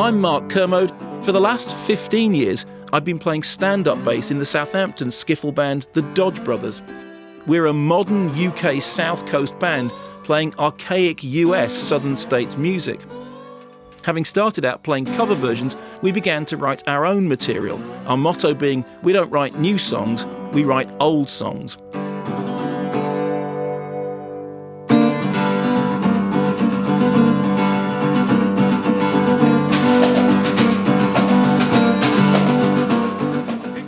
I'm Mark Kermode. For the last 15 years, I've been playing stand-up bass in the Southampton skiffle band The Dodge Brothers. We're a modern UK South Coast band playing archaic US Southern States music. Having started out playing cover versions, we began to write our own material, our motto being, we don't write new songs, we write old songs.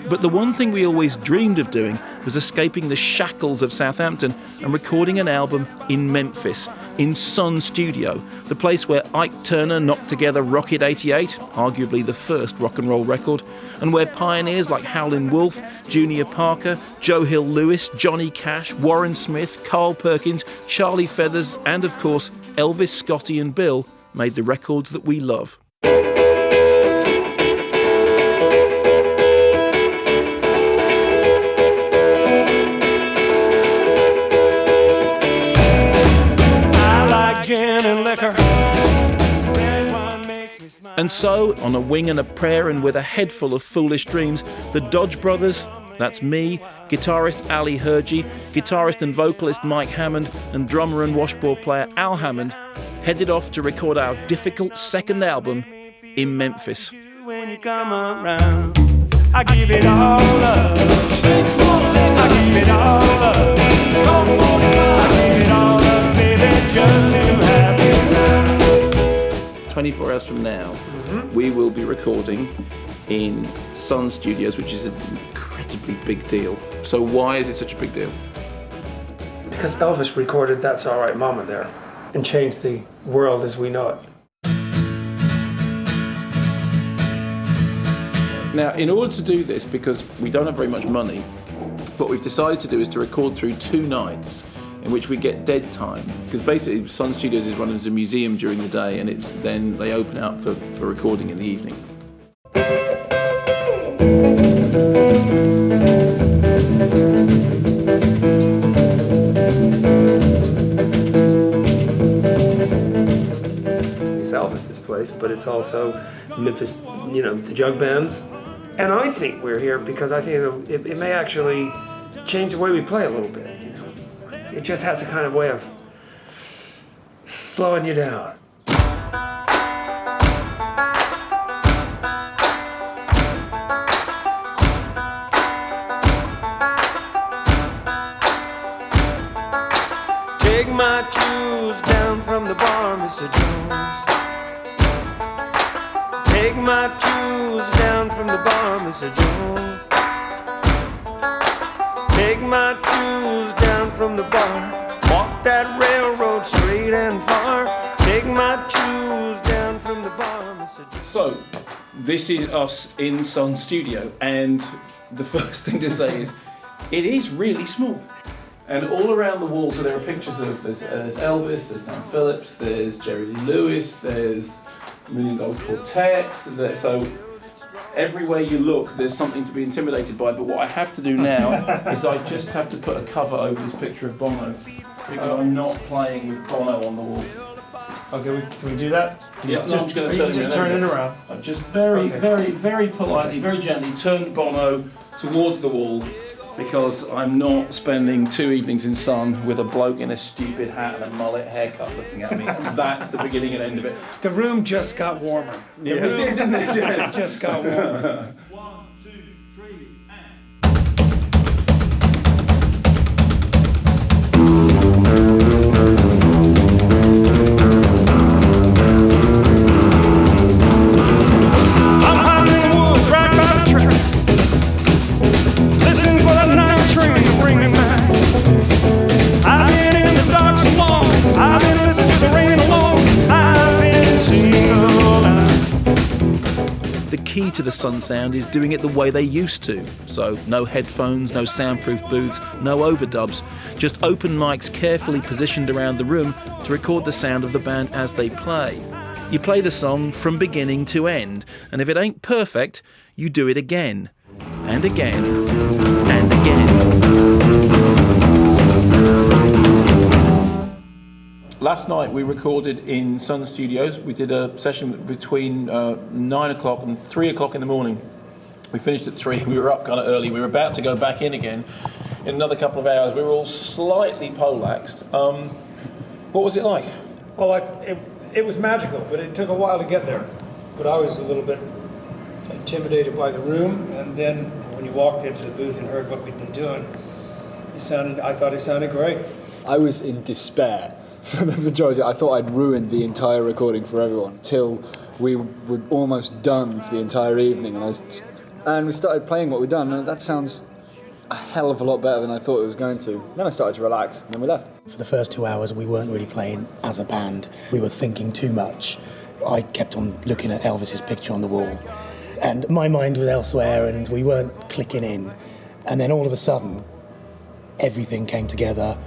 But the one thing we always dreamed of doing was escaping the shackles of Southampton and recording an album in Memphis, in Sun Studio, the place where Ike Turner knocked together Rocket 88, arguably the first rock and roll record, and where pioneers like Howlin' Wolf, Junior Parker, Joe Hill Lewis, Johnny Cash, Warren Smith, Carl Perkins, Charlie Feathers, and of course Elvis, Scotty and Bill made the records that we love. And so, on a wing and a prayer and with a head full of foolish dreams, the Dodge Brothers, that's me, guitarist ALY HIRJI, guitarist and vocalist Mike Hammond, and drummer and washboard player Al Hammond, headed off to record our difficult second album in Memphis. When you come around, I give it all up. I give it all up. I give it all up, baby, just to have you around. 24 hours from now, we will be recording in Sun Studios, which is an incredibly big deal. So why is it such a big deal? Because Elvis recorded That's All Right Mama there and changed the world as we know it. Now, in order to do this, because we don't have very much money, what we've decided to do is to record through 2 nights in which we get dead time. Because basically Sun Studios is run as a museum during the day and it's then they open up for recording in the evening. It's Elvis, this place, but it's also Memphis, the jug bands. And I think we're here because I think it may actually change the way we play a little bit. It just has a kind of way of slowing you down. Take my tools down from the bar, Mr. Jones. Take my tools down from the bar, Mr. Jones. Take my tools down from the bar. Walk that railroad straight and far. Take my tools down from the bar, Mr. Jones. So, this is us in Sun Studio, and the first thing to say is, it is really small. And all around the wall, so there are pictures of, there's Elvis, there's Sam Phillips, there's Jerry Lee Lewis, there's $1 Million Quartet, so everywhere you look, there's something to be intimidated by, but what I have to do now is I just have to put a cover over this picture of Bono, because I'm not playing with Bono on the wall. Okay, can we do that? Yeah, just turn it around. I've just very politely, very gently turned Bono towards the wall, because I'm not spending 2 evenings in Sun with a bloke in a stupid hat and a mullet haircut looking at me. That's the beginning and end of it. The room just got warmer. Yeah, didn't it? It just got warmer. 1, 2, 3, and... I'm hiding in the woods right by the track, listening for the night train to bring me back. I've been in the dark so long, I've been listening to the rain alone, I've been singing all night. The key to the Sun sound is doing it the way they used to. So no headphones, no soundproof booths, no overdubs. Just open mics carefully positioned around the room to record the sound of the band as they play. You play the song from beginning to end, and if it ain't perfect, you do it again, and again, and again. Last night we recorded in Sun Studios. We did a session between 9 o'clock and 3 o'clock in the morning. We finished at 3. We were up kind of early. We were about to go back in again in another couple of hours. We were all slightly polaxed. What was it like? Well, it was magical, but it took a while to get there. But I was a little bit intimidated by the room, and then when you walked into the booth and heard what we'd been doing, I thought it sounded great. I was in despair for the majority. I thought I'd ruined the entire recording for everyone till we were almost done for the entire evening, and we started playing what we'd done, and that sounds a hell of a lot better than I thought it was going to. Then I started to relax, and then we left. For the first 2 hours, we weren't really playing as a band. We were thinking too much. I kept on looking at Elvis's picture on the wall, and my mind was elsewhere, and we weren't clicking in. And then all of a sudden, everything came together,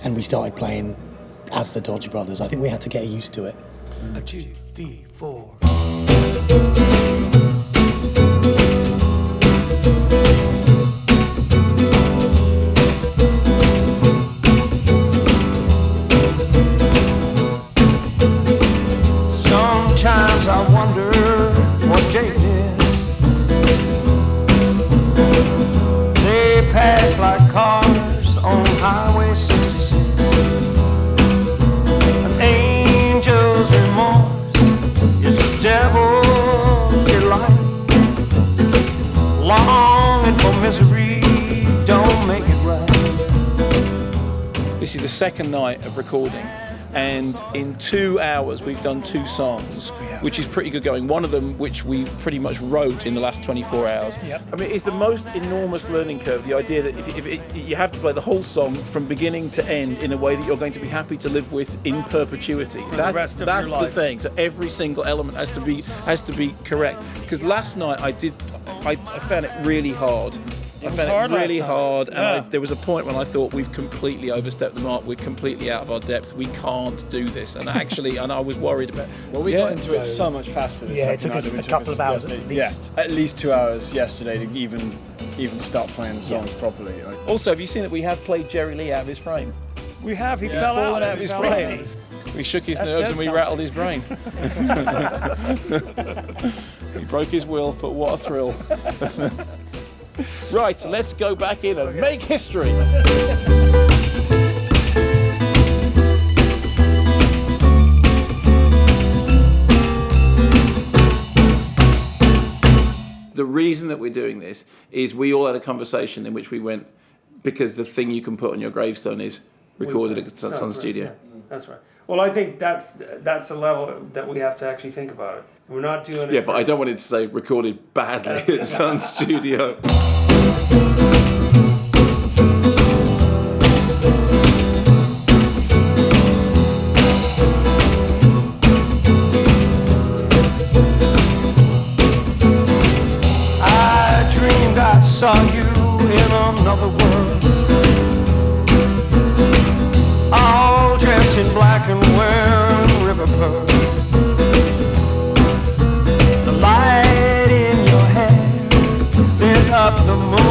and we started playing as the Dodge Brothers. I think we had to get used to it. 2, 3, 4. Sometimes I wonder what day it is. They pass like cars on Highway 66. An angel's remorse is the devil's delight. Longing for misery don't make it right. This is the second night of recording, and in 2 hours we've done 2 songs, which is pretty good going. One of them, which we pretty much wrote in the last 24 hours. Yep. I mean, it's the most enormous learning curve, the idea that if you have to play the whole song from beginning to end in a way that you're going to be happy to live with in perpetuity. That's the thing. So every single element has to be correct. Because last night I found it really hard. I found it really hard, and there was a point when I thought we've completely overstepped the mark. We're completely out of our depth. We can't do this. And actually, and I was worried about. Well, we got into it so much faster. Yeah, it took us a couple of hours at least. Yeah, at least 2 hours yesterday to even start playing the songs properly. Like. Also, have you seen that we have played Jerry Lee out of his frame? We have. He He's fell fallen out out of his frame. We shook his nerves and we rattled his brain. He broke his will, but what a thrill. Right, let's go back in and make history. The reason that we're doing this is we all had a conversation in which we went, because the thing you can put on your gravestone is recorded at Sun Studio. Yeah, that's right. Well, I think that's a level that we have to actually think about it. We're not doing it. Yeah, but I don't want it to say recorded badly at Sun Studio. I dreamed I saw you in another world, all dressed in black and wearing river pearls. The light in your hair lit up the moon